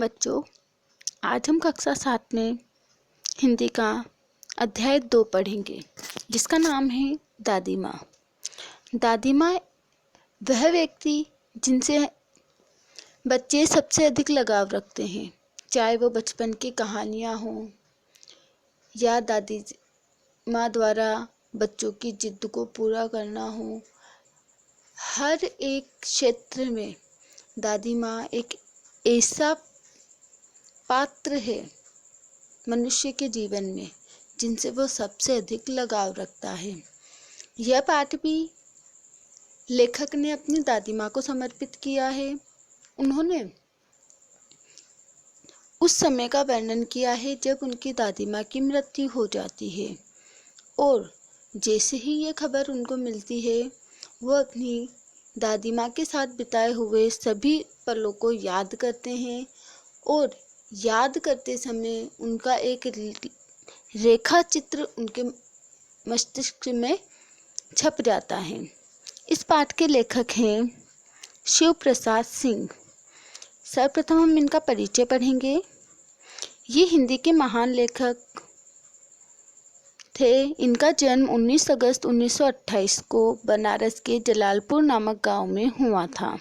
बच्चों, आज हम कक्षा 7 में हिंदी का अध्याय 2 पढ़ेंगे, जिसका नाम है दादी माँ। दादी माँ वह व्यक्ति जिनसे बच्चे सबसे अधिक लगाव रखते हैं, चाहे वो बचपन की कहानियाँ हों या दादी माँ द्वारा बच्चों की जिद को पूरा करना हो। हर एक क्षेत्र में दादी माँ एक ऐसा पात्र है मनुष्य के जीवन में जिनसे वो सबसे अधिक लगाव रखता है। यह पाठ भी लेखक ने अपनी दादी माँ को समर्पित किया है। उन्होंने उस समय का वर्णन किया है जब उनकी दादी माँ की मृत्यु हो जाती है, और जैसे ही ये खबर उनको मिलती है, वो अपनी दादी माँ के साथ बिताए हुए सभी पलों को याद करते हैं, और याद करते समय उनका एक रेखा चित्र उनके मस्तिष्क में छप जाता है। इस पाठ के लेखक हैं शिव प्रसाद सिंह। सर्वप्रथम हम इनका परिचय पढ़ेंगे। ये हिंदी के महान लेखक थे। इनका जन्म 19 अगस्त 1928 को बनारस के जलालपुर नामक गांव में हुआ था।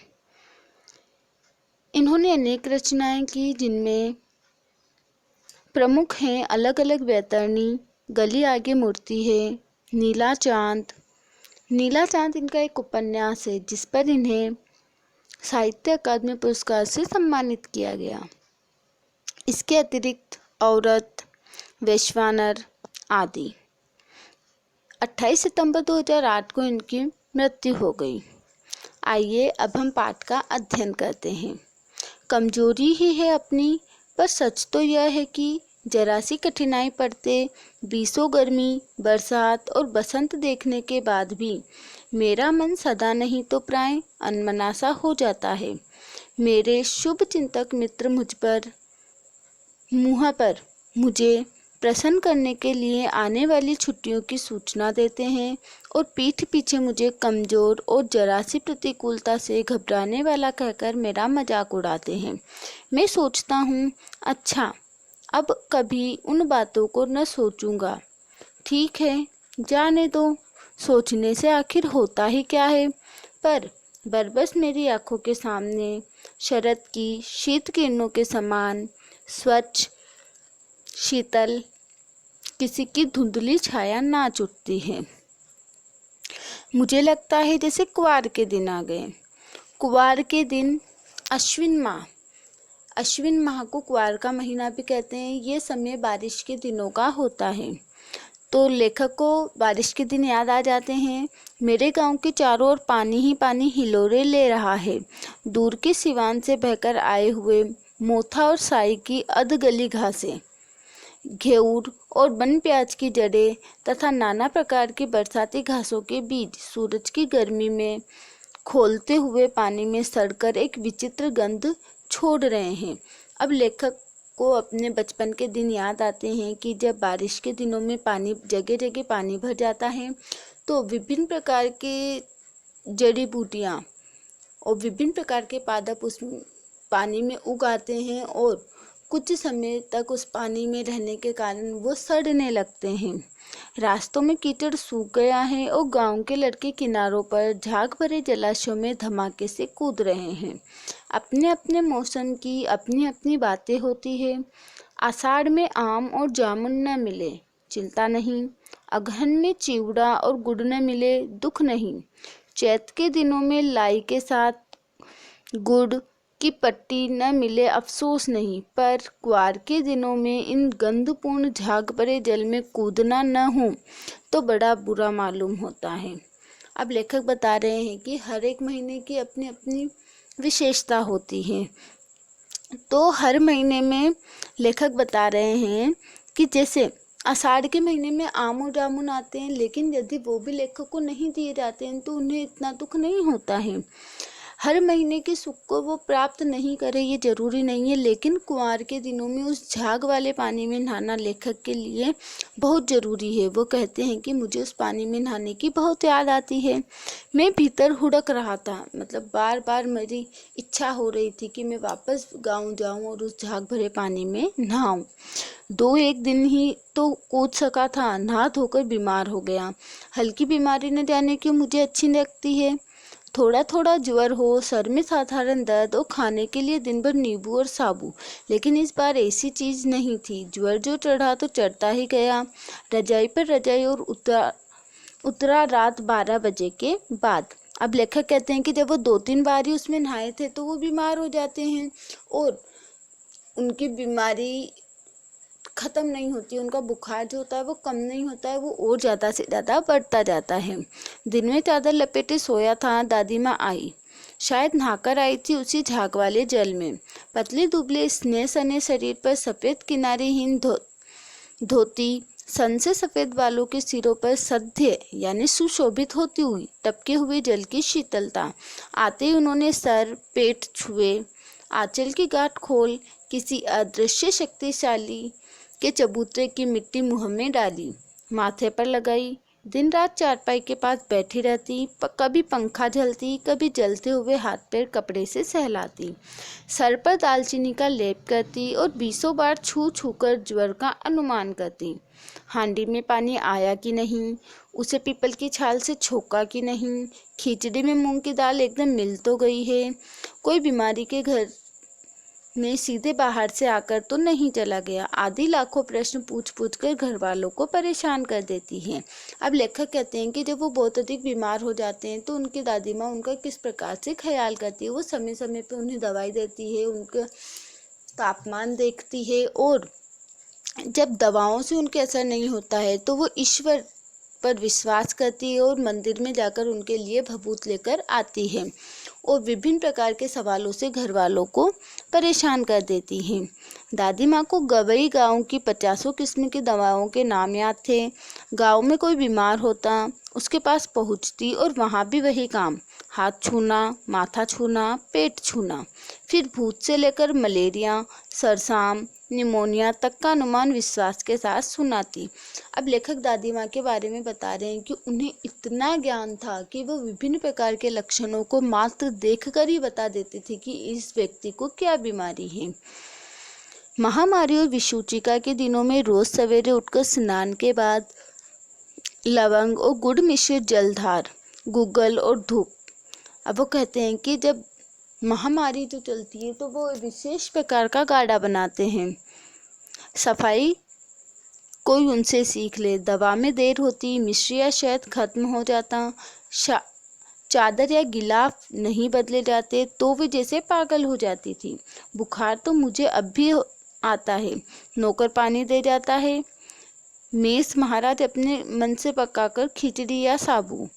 इन्होंने अनेक रचनाएं की, जिनमें प्रमुख हैं अलग अलग वैतरणी, गली आगे मूर्ति है, नीला चांद। नीला चांद इनका एक उपन्यास है जिस पर इन्हें साहित्य अकादमी पुरस्कार से सम्मानित किया गया। इसके अतिरिक्त औरत, वैश्वानर आदि। 28 सितंबर 2008 को इनकी मृत्यु हो गई। आइए अब हम पाठ का अध्ययन करते हैं। कमजोरी ही है अपनी, पर सच तो यह है कि जरा सी कठिनाई पड़ते, बीसों गर्मी, बरसात और बसंत देखने के बाद भी मेरा मन सदा नहीं तो प्राय अनमना सा हो जाता है। मेरे शुभ चिंतक मित्र मुँह पर मुझे प्रसन्न करने के लिए आने वाली छुट्टियों की सूचना देते हैं, और पीठ पीछे मुझे कमज़ोर और जरा सी प्रतिकूलता से घबराने वाला कहकर मेरा मजाक उड़ाते हैं। मैं सोचता हूँ, अच्छा अब कभी उन बातों को न सोचूंगा। ठीक है, जाने दो, सोचने से आखिर होता ही क्या है। पर बरबस मेरी आंखों के सामने शरद की शीत किरणों के समान स्वच्छ शीतल किसी की धुंधली छाया नाच उठती है। मुझे लगता है जैसे कुवार के दिन आ गए। कुवार के दिन अश्विन माह को कुवार का महीना भी कहते हैं। ये समय बारिश के दिनों का होता है, तो लेखक को बारिश के दिन याद आ जाते हैं। मेरे गांव के चारों ओर पानी ही पानी हिलोरे ले रहा है। दूर के सिवान से बहकर आए हुए मोथा और साई की अधगली घासें, घेऊर और बन प्याज की जड़ें तथा नाना प्रकार की बरसाती घासों के बीज सूरज की गर्मी में खोलते हुए पानी में सड़कर एक विचित्र गंध छोड़ रहे हैं। अब लेखक को अपने बचपन के दिन याद आते हैं कि जब बारिश के दिनों में पानी जगह जगह पानी भर जाता है, तो विभिन्न प्रकार के जड़ी बूटियाँ और विभिन्न प्रकार के पादप उस पानी में उग आते हैं, और कुछ समय तक उस पानी में रहने के कारण वो सड़ने लगते हैं। रास्तों में कीचड़ सूख गया है, और गांव के लड़के किनारों पर झाग भरे जलाशयों में धमाके से कूद रहे हैं। अपने अपने मौसम की अपनी अपनी बातें होती है। आषाढ़ में आम और जामुन न मिले, चिंता नहीं। अगहन में चिवड़ा और गुड़ न मिले, दुख नहीं। चैत के दिनों में लाई के साथ गुड़ की पट्टी न मिले, अफसोस नहीं। पर कुवार के दिनों में इन गंधपूर्ण झाग भरे जल में कूदना न हो तो बड़ा बुरा मालूम होता है। अब लेखक बता रहे हैं कि हर एक महीने की अपनी अपनी विशेषता होती है। तो हर महीने में लेखक बता रहे हैं कि जैसे आषाढ़ के महीने में आम और जामुन आते हैं, लेकिन यदि वो भी लेखक को नहीं दिए जाते हैं तो उन्हें इतना दुख नहीं होता है। हर महीने के सुख को वो प्राप्त नहीं करे ये जरूरी नहीं है, लेकिन कुंवार के दिनों में उस झाग वाले पानी में नहाना लेखक के लिए बहुत ज़रूरी है। वो कहते हैं कि मुझे उस पानी में नहाने की बहुत याद आती है। मैं भीतर हुड़क रहा था, मतलब बार बार मेरी इच्छा हो रही थी कि मैं वापस गाँव जाऊँ और उस झाग भरे पानी में नहाऊँ। 2-1 दिन ही तो कूद सका था, नहा धोकर बीमार हो गया। हल्की बीमारी न जाने क्यों मुझे अच्छी लगती है। थोड़ा थोड़ा ज्वर हो, सर में साधारण दर्द और खाने के लिए दिन भर नींबू और साबू, लेकिन इस बार ऐसी चीज़ नहीं थी। ज्वर जो चढ़ा तो चढ़ता ही गया। रजाई पर रजाई और उतरा रात 12 बजे के बाद। अब लेखक कहते हैं कि जब वो 2-3 बार ही उसमें नहाए थे तो वो बीमार हो जाते हैं और उनकी बीमारी ख़त्म नहीं होती, उनका बुखार जो होता है वो कम नहीं होता है, वो और ज़्यादा से ज़्यादा बढ़ता जाता है। दिन में चादर लपेटे सोया था, दादी माँ आई। शायद नहाकर आई थी उसी झाग वाले जल में। पतले दुबले स्नेह सने शरीर पर सफ़ेद किनारेहीन धोती, सन से सफ़ेद बालों के सिरों पर सद्य यानी सुशोभित होती हुई टपके हुए जल की शीतलता। आते ही उन्होंने सर पेट छुए, आंचल की गांठ खोल किसी अदृश्य शक्तिशाली के चबूतरे की मिट्टी मुँह में डाली, माथे पर लगाई। दिन रात चारपाई के पास बैठी रहती, कभी पंखा झलती, कभी जलते हुए हाथ पैर कपड़े से सहलाती, सर पर दालचीनी का लेप करती और 20 बार छू छू कर ज्वर का अनुमान करती। हांडी में पानी आया कि नहीं, उसे पीपल की छाल से छोका कि नहीं, खिचड़ी में मूंग की दाल एकदम मिल तो गई है, कोई बीमारी के घर में सीधे बाहर से आकर तो नहीं चला गया, आदि लाखों प्रश्न पूछ पूछ कर घर वालों को परेशान कर देती हैं। अब लेखक कहते हैं कि जब वो बहुत अधिक बीमार हो जाते हैं तो उनकी दादी माँ उनका किस प्रकार से ख्याल करती है। वो समय समय पर उन्हें दवाई देती है, उनका तापमान देखती है और जब दवाओं से उनके असर नहीं होता है तो वो ईश्वर पर विश्वास करती है और मंदिर में जाकर उनके लिए भभूत लेकर आती है और विभिन्न प्रकार के सवालों से घर वालों को परेशान कर देती हैं। दादी माँ को गवई गांव की 50 किस्म की दवाओं के नाम याद थे। गांव में कोई बीमार होता उसके पास पहुँचती और वहाँ भी वही काम, हाथ छूना, माथा छूना, पेट छूना, फिर भूत से लेकर मलेरिया, सरसाम, निमोनिया तक का अनुमान विश्वास के साथ सुनाती। अब लेखक दादी माँ के बारे में बता रहे हैं कि उन्हें इतना ज्ञान था कि वो विभिन्न प्रकार के लक्षणों को मात्र देखकर ही बता देती थी कि इस व्यक्ति को क्या बीमारी है। महामारी और विषुचिका के दिनों में रोज सवेरे उठकर स्नान के बाद लवंग और गुड़ मिश्रित जलधार, गुग्गल और धूप। अब वो कहते हैं कि जब महामारी जो चलती है तो वो विशेष प्रकार का काढ़ा बनाते हैं। सफाई कोई उनसे सीख ले, दवा में देर होती, मिश्री या शहद खत्म हो जाता, चादर या गिलाफ नहीं बदले जाते तो वे जैसे पागल हो जाती थी। बुखार तो मुझे अब भी आता है, नौकर पानी दे जाता है, मेस महाराज अपने मन से पकाकर खिचड़ी या साबू,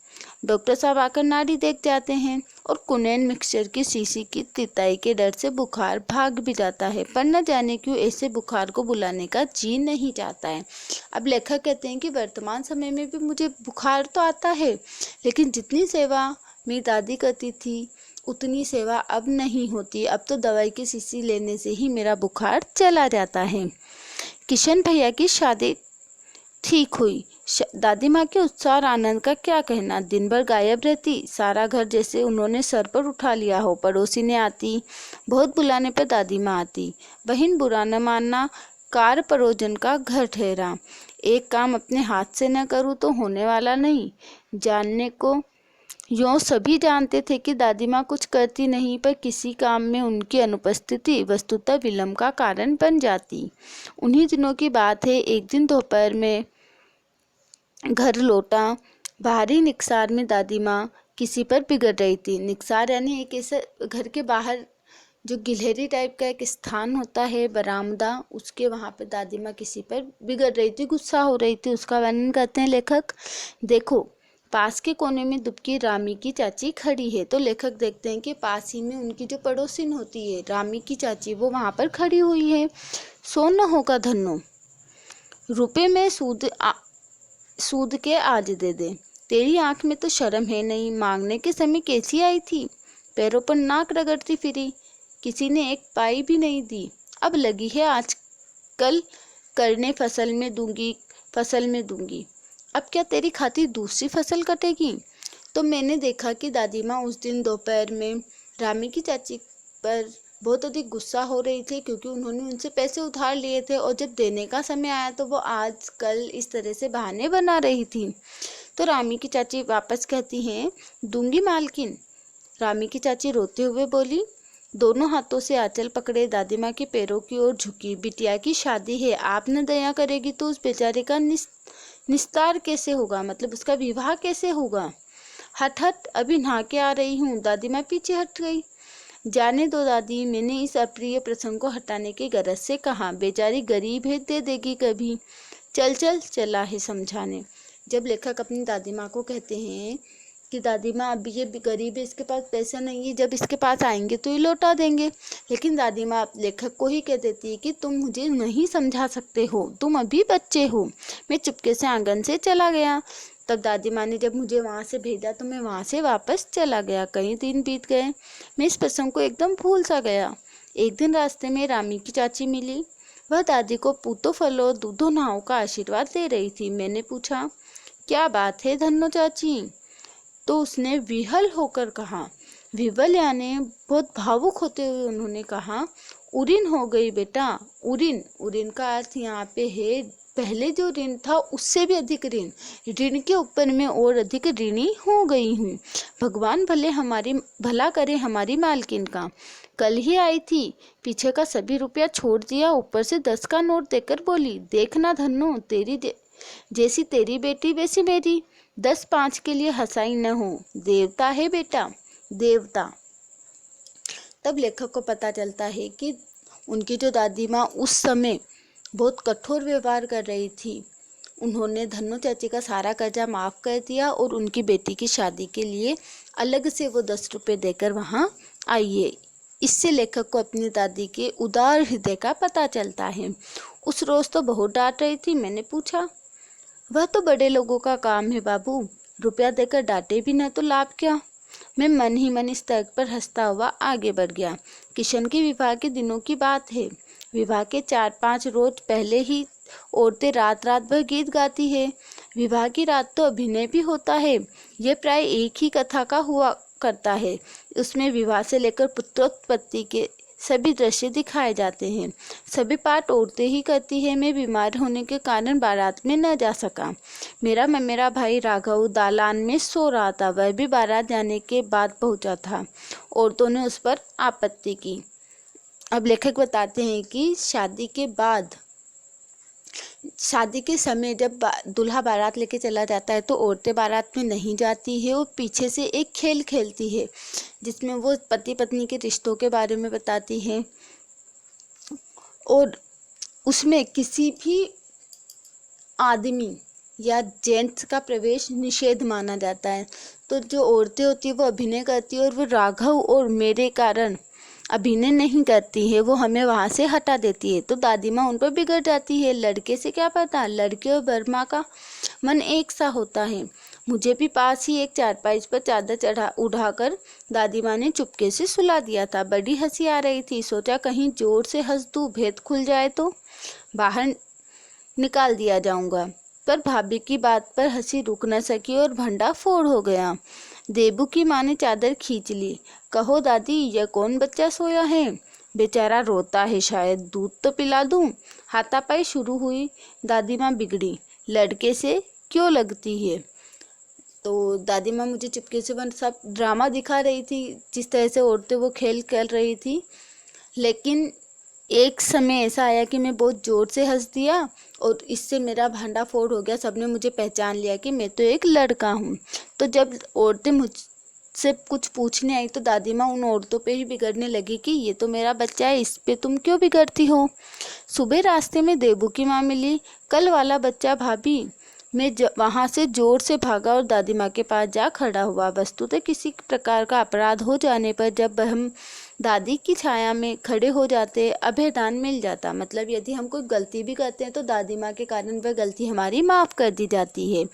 डॉक्टर साहब आकर नाड़ी देख जाते हैं और कुनैन मिक्सचर की शीशी की तिताई के डर से बुखार भाग भी जाता है, पर न जाने क्यों ऐसे बुखार को बुलाने का जी नहीं चाहता है। अब लेखक कहते हैं कि वर्तमान समय में भी मुझे बुखार तो आता है, लेकिन जितनी सेवा मेरी दादी करती थी उतनी सेवा अब नहीं होती। अब तो दवाई की शीशी लेने से ही मेरा बुखार चला जाता है। किशन भैया की शादी ठीक हुई। दादी माँ के उत्साह और आनंद का क्या कहना। दिन भर गायब रहती, सारा घर जैसे उन्होंने सर पर उठा लिया हो। पड़ोसी ने आती, बहुत बुलाने पर दादी माँ आती। बहन बुरा न मानना, कार परोजन का घर ठहरा। एक काम अपने हाथ से न करूँ तो होने वाला नहीं। जानने को यूँ सभी जानते थे कि दादी माँ कुछ करती नहीं, पर किसी काम में उनकी अनुपस्थिति वस्तुतः विलम्ब का कारण बन जाती। उन्हीं दिनों की बात है, एक दिन दोपहर में घर लौटा। बाहरी निकसार में दादी माँ किसी पर बिगड़ रही थी। निकसार यानी एक ऐसे घर के बाहर जो गिलहरी टाइप का एक स्थान होता है, बरामदा, उसके वहाँ पे दादी माँ किसी पर बिगड़ रही थी, गुस्सा हो रही थी। उसका वर्णन करते हैं लेखक। देखो, पास के कोने में दुबकी रामी की चाची खड़ी है। तो लेखक देखते हैं कि पास ही में उनकी जो पड़ोसिन होती है रामी की चाची, वो वहाँ पर खड़ी हुई है। सो न होगा धन्नो, रुपये में सूद के आज दे दे। तेरी आंख में तो शर्म है नहीं, मांगने के समय कैसी आई थी। पैरों पर नाक रगड़ती फिरी, किसी ने एक पाई भी नहीं दी। अब लगी है आजकल करने फसल में दूंगी। अब क्या तेरी खातिर दूसरी फसल कटेगी? तो मैंने देखा कि दादी माँ उस दिन दोपहर में रामी की चाची पर बहुत अधिक गुस्सा हो रही थी, क्योंकि उन्होंने उनसे पैसे उधार लिए थे और जब देने का समय आया तो वो आज कल इस तरह से बहाने बना रही थी। तो रामी की चाची वापस कहती हैं, दूंगी मालकिन। रामी की चाची रोते हुए बोली, दोनों हाथों से आंचल पकड़े दादी माँ के पैरों की ओर झुकी, बिटिया की शादी है, आप न दया करेगी तो उस बेचारे का निस्तार कैसे होगा, मतलब उसका विवाह कैसे होगा? हट हट, अभी नहा के आ रही हूँ। दादी माँ पीछे हट गई। जाने दो दादी, मैंने इस अप्रिय प्रसंग को हटाने की गरज से कहा, बेचारी गरीब है, दे देगी कभी। चला है समझाने। जब लेखक अपनी दादी माँ को कहते हैं कि दादी माँ अभी ये गरीब है, इसके पास पैसा नहीं है, जब इसके पास आएंगे तो ये लौटा देंगे, लेकिन दादी माँ लेखक को ही कह देती है कि तुम मुझे नहीं समझा सकते हो, तुम अभी बच्चे हो। मैं चुपके से आंगन से चला गया। तब दादी माँ ने जब मुझे वहाँ से भेजा तो मैं वहाँ से वापस चला गया। कई दिन बीत गए, मैं इस प्रसंग को एकदम भूल सा गया। एक दिन रास्ते में रामी की चाची मिली। वह दादी को पूतो फलो दूधो नाव का आशीर्वाद दे रही थी। मैंने पूछा, क्या बात है धन्नो चाची? तो उसने विहल होकर कहा, विवल यानी बहुत भावुक होते हुए उन्होंने कहा, उरीन हो गई बेटा। उरीन का अर्थ यहाँ पे है पहले जो ऋण था उससे भी अधिक ऋण के ऊपर मैं और अधिक ऋणी हो गई हूँ। भगवान भला करे हमारी मालकिन का। कल ही आई थी, पीछे का सभी रुपया छोड़ दिया, ऊपर से 10 का नोट देकर बोली, देखना धन्नो, जैसी तेरी बेटी वैसी मेरी, 10-5 के लिए हंसाई न हो, देवता है बेटा, देवता। तब लेखक को पता चलता है कि उनकी जो दादी माँ उस समय बहुत कठोर व्यवहार कर रही थी। उन्होंने धन्नो चाची का सारा कर्जा माफ़ कर दिया और उनकी बेटी की शादी के लिए अलग से वो 10 रुपये देकर वहाँ आई है। इससे लेखक को अपनी दादी के उदार हृदय का पता चलता है। उस रोज़ तो बहुत डांट रही थी। मैंने पूछा, वह तो बड़े लोगों का काम है बाबू, रुपया देकर डांटे भी न तो लाभ क्या? मैं मन ही मन इस तर्क पर हंसता हुआ आगे बढ़ गया। किशन के विवाह के दिनों की बात है। विवाह के 4-5 रोज पहले ही औरतें रात भर गीत गाती है। विवाह की रात तो अभिनय भी होता है। यह प्राय एक ही कथा का हुआ करता है। उसमें विवाह से लेकर पुत्रोत्पत्ति के सभी दृश्य दिखाए जाते हैं। सभी पाठ औरतें ही करती है। मैं बीमार होने के कारण बारात में न जा सका। मेरा भाई राघव दालान में सो रहा था। वह भी बारात जाने के बाद पहुंचा था। औरतों ने उस पर आपत्ति की। अब लेखक बताते हैं कि शादी के समय जब दूल्हा बारात लेके चला जाता है तो औरतें बारात में नहीं जाती है। वो पीछे से एक खेल खेलती है जिसमें वो पति पत्नी के रिश्तों के बारे में बताती है और उसमें किसी भी आदमी या जेंट्स का प्रवेश निषेध माना जाता है। तो जो औरतें होती है वो अभिनय करती है और वो राघव और मेरे कारण अभिनय नहीं करती है, वो हमें वहाँ से हटा देती है। तो दादी माँ उन पर बिगड़ जाती है। लड़के से क्या पता, लड़के और बर्मा का मन एक सा होता है। मुझे भी पास ही एक चारपाई पर चादर उड़ाकर दादी माँ ने चुपके से सुला दिया था। बड़ी हंसी आ रही थी। सोचा कहीं जोर से हंस दूँ, भेद खुल जाए तो बाहर निकाल दिया जाऊंगा, पर भाभी की बात पर हंसी रुक न सकी और भंडा फोड़ हो गया। देबू की माँ ने चादर खींच ली। कहो दादी, यह कौन बच्चा सोया है? बेचारा रोता है शायद, दूध तो पिला दूं। हाथापाई शुरू हुई। दादी माँ बिगड़ी, लड़के से क्यों लगती है? तो दादी माँ मुझे चुपके से सब ड्रामा दिखा रही थी, जिस तरह से औरतें वो खेल खेल रही थी। लेकिन एक समय ऐसा आया कि मैं बहुत ज़ोर से हंस दिया और इससे मेरा भांडा फोड़ हो गया। सबने मुझे पहचान लिया कि मैं तो एक लड़का हूँ। तो जब औरतें मुझसे कुछ पूछने आई तो दादी माँ उन औरतों पे ही बिगड़ने लगी कि ये तो मेरा बच्चा है, इस पे तुम क्यों बिगड़ती हो? सुबह रास्ते में देबू की माँ मिली। कल वाला बच्चा भाभी। मैं वहाँ से जोर से भागा और दादी माँ के पास जा खड़ा हुआ। वस्तुतः किसी प्रकार का अपराध हो जाने पर जब हम दादी की छाया में खड़े हो जाते, अभयदान मिल जाता। मतलब यदि हम कोई गलती भी करते हैं तो दादी माँ के कारण वह गलती हमारी माफ़ कर दी जाती है।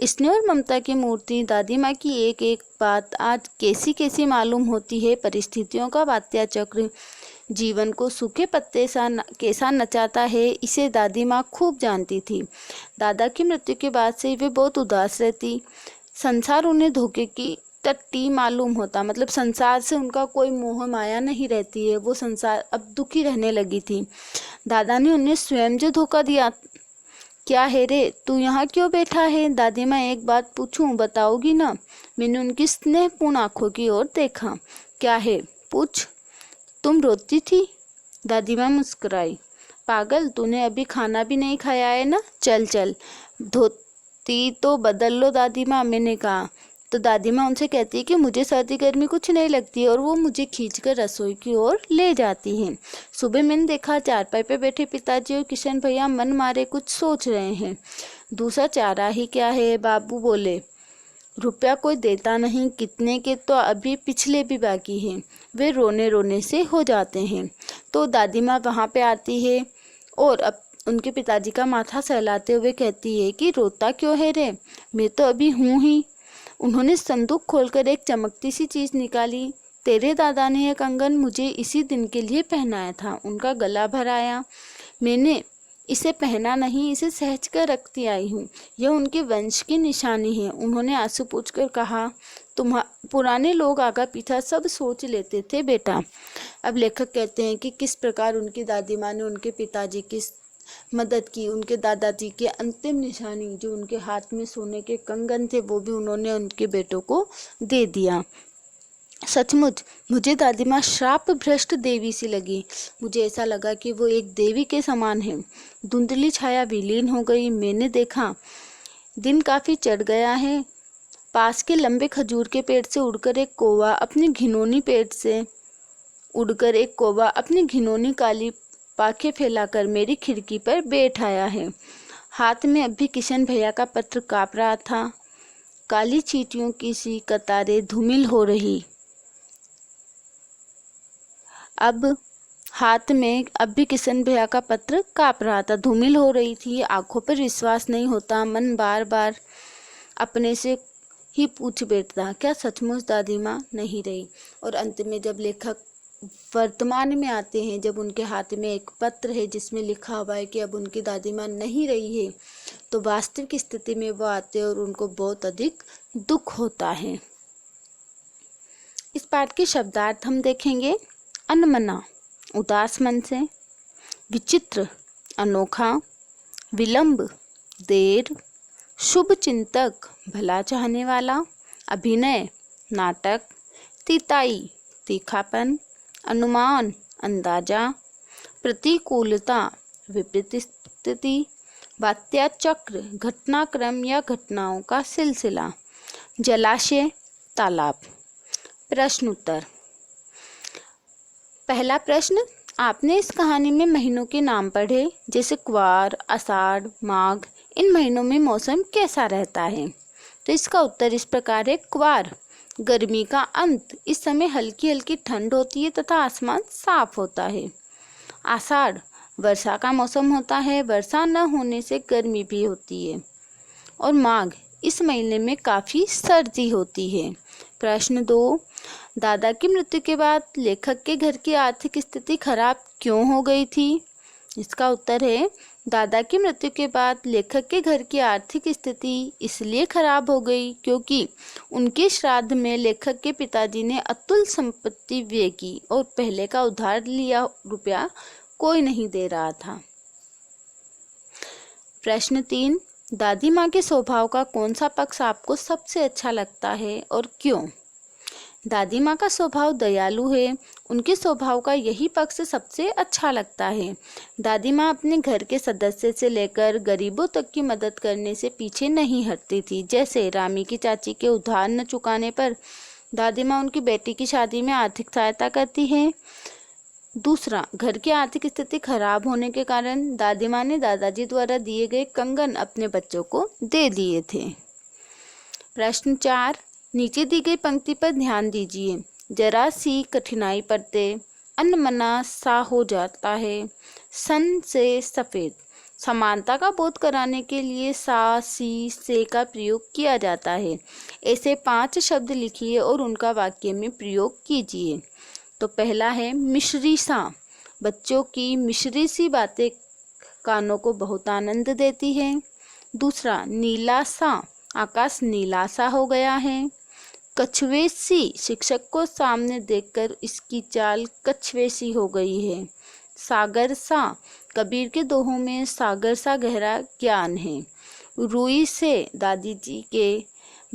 स्नेह और ममता की मूर्ति दादी माँ की एक एक बात आज कैसी कैसी मालूम होती है। परिस्थितियों का वात्या चक्र जीवन को सूखे पत्ते कैसा नचाता है, इसे दादी माँ खूब जानती थी। दादा की मृत्यु के बाद से वे बहुत उदास रहती। संसार उन्हें धोखे की टट्टी मालूम होता। मतलब संसार से उनका कोई मोह माया नहीं रहती है, वो संसार अब दुखी रहने लगी थी। दादा ने उन्हें स्वयं जो धोखा दिया। क्या है रे, तू यहाँ क्यों बैठा है? दादी माँ एक बात पूछूं, बताओगी ना? मैंने उनकी स्नेहपूर्ण आंखों की ओर देखा। क्या है, पूछ। तुम रोती थी? दादी माँ मुस्कुराई। पागल, तूने अभी खाना भी नहीं खाया है ना? चल चल, धोती तो बदल लो दादी माँ, मैंने कहा। तो दादी माँ उनसे कहती है कि मुझे सर्दी गर्मी कुछ नहीं लगती और वो मुझे खींचकर रसोई की ओर ले जाती हैं। सुबह मैंने देखा चारपाई पे बैठे पिताजी और किशन भैया मन मारे कुछ सोच रहे हैं। दूसरा चारा ही क्या है, बाबू बोले। रुपया कोई देता नहीं, कितने के तो अभी पिछले भी बाकी हैं। वे रोने रोने से हो जाते हैं। तो दादी माँ वहाँ पे आती है और अब उनके पिताजी का माथा सहलाते हुए कहती है कि रोता क्यों है रे, मैं तो अभी हूँ ही। उन्होंने संदूक खोलकर एक चमकती सी चीज़ निकाली। तेरे दादा ने यह कंगन मुझे इसी दिन के लिए पहनाया था। उनका गला भराया। मैंने इसे पहना नहीं, इसे सहज कर रखती आई हूँ। यह उनके वंश की निशानी है। उन्होंने आंसू पोंछकर कहा, पुराने लोग आगा पीछा सब सोच लेते थे बेटा। अब लेखक कहते हैं कि किस प्रकार उनकी दादी माँ ने उनके पिताजी की मदद की। उनके दादाजी के अंतिम निशानी जो उनके हाथ में सोने के कंगन थे वो भी उन्होंने उनके बेटों को दे दिया। सचमुच मुझे दादी माँ श्राप भ्रष्ट देवी सी लगी। मुझे ऐसा लगा कि वो एक देवी के समान है। धुंधली छाया विलीन हो गई। मैंने देखा दिन काफी चढ़ गया है। पास के लंबे खजूर के पेड़ से उड़कर एक कौवा अपनी घिनौनी काली पाखे फैलाकर मेरी खिड़की पर बैठ आया है। हाथ में अब भी किशन भैया का पत्र काँप रहा था। काली चींटियों की सी कतारें धूमिल हो रही। अब हाथ में अब भी किशन भैया का पत्र काँप रहा था, धूमिल हो रही थी। आंखों पर विश्वास नहीं होता। मन बार बार अपने से ही पूछ बैठता, क्या सचमुच दादी माँ नहीं रही? और अंत में जब लेखक वर्तमान में आते हैं, जब उनके हाथ में एक पत्र है जिसमें लिखा हुआ है कि अब उनकी दादी माँ नहीं रही है, तो वास्तविक स्थिति में वो आते हैं और उनको बहुत अधिक दुख होता है। इस पाठ के शब्दार्थ हम देखेंगे। अनमना, उदास मन से। विचित्र, अनोखा। विलंब, देर। शुभ चिंतक, भला चाहने वाला। अभिनय, नाटक। तिताई, तीखापन। अनुमान, अंदाजा। प्रतिकूलता, विपरीत स्थिति। वात्या चक्र, घटनाक्रम या घटनाओं का सिलसिला। जलाशय, तालाब। प्रश्न उत्तर। पहला प्रश्न, आपने इस कहानी में महीनों के नाम पढ़े, जैसे क्वार, आषाढ़, माघ। इन महीनों में मौसम कैसा रहता है? तो इसका उत्तर इस प्रकार है। क्वार, गर्मी का अंत। इस समय हल्की हल्की ठंड होती है तथा आसमान साफ होता है। आषाढ़, वर्षा का मौसम होता है। वर्षा न होने से गर्मी भी होती है। और माघ, इस महीने में काफ़ी सर्दी होती है। प्रश्न 2, दादा की मृत्यु के बाद लेखक के घर की आर्थिक स्थिति खराब क्यों हो गई थी? इसका उत्तर है, दादा की मृत्यु के बाद लेखक के घर की आर्थिक स्थिति इसलिए खराब हो गई क्योंकि उनके श्राद्ध में लेखक के पिताजी ने अतुल संपत्ति व्यय की और पहले का उधार लिया रुपया कोई नहीं दे रहा था। प्रश्न 3, दादी माँ के स्वभाव का कौन सा पक्ष आपको सबसे अच्छा लगता है और क्यों? दादी माँ का स्वभाव दयालु है। उनके स्वभाव का यही पक्ष सबसे अच्छा लगता है। दादी माँ अपने घर के सदस्य से लेकर गरीबों तक की मदद करने से पीछे नहीं हटती थी। जैसे रामी की चाची के उधार न चुकाने पर दादी माँ उनकी बेटी की शादी में आर्थिक सहायता करती है। दूसरा, घर की आर्थिक स्थिति खराब होने के कारण दादी माँ ने दादाजी द्वारा दिए गए कंगन अपने बच्चों को दे दिए थे। प्रश्न 4, नीचे दी गई पंक्ति पर ध्यान दीजिए। जरा सी कठिनाई पड़ते अनमना सा हो जाता है। सन से सफ़ेद, समानता का बोध कराने के लिए सा, सी, से का प्रयोग किया जाता है। ऐसे 5 शब्द लिखिए और उनका वाक्य में प्रयोग कीजिए। तो पहला है मिश्री सा, बच्चों की मिश्री सी बातें कानों को बहुत आनंद देती है। दूसरा, नीला सा, आकाश नीला सा हो गया है। कछुए सी, शिक्षक को सामने देखकर इसकी चाल कछुए सी हो गई है। सागर सा, कबीर के दोहों में सागर सा गहरा ज्ञान है। रुई से, दादी जी के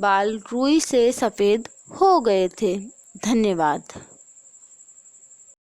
बाल रुई से सफ़ेद हो गए थे। धन्यवाद।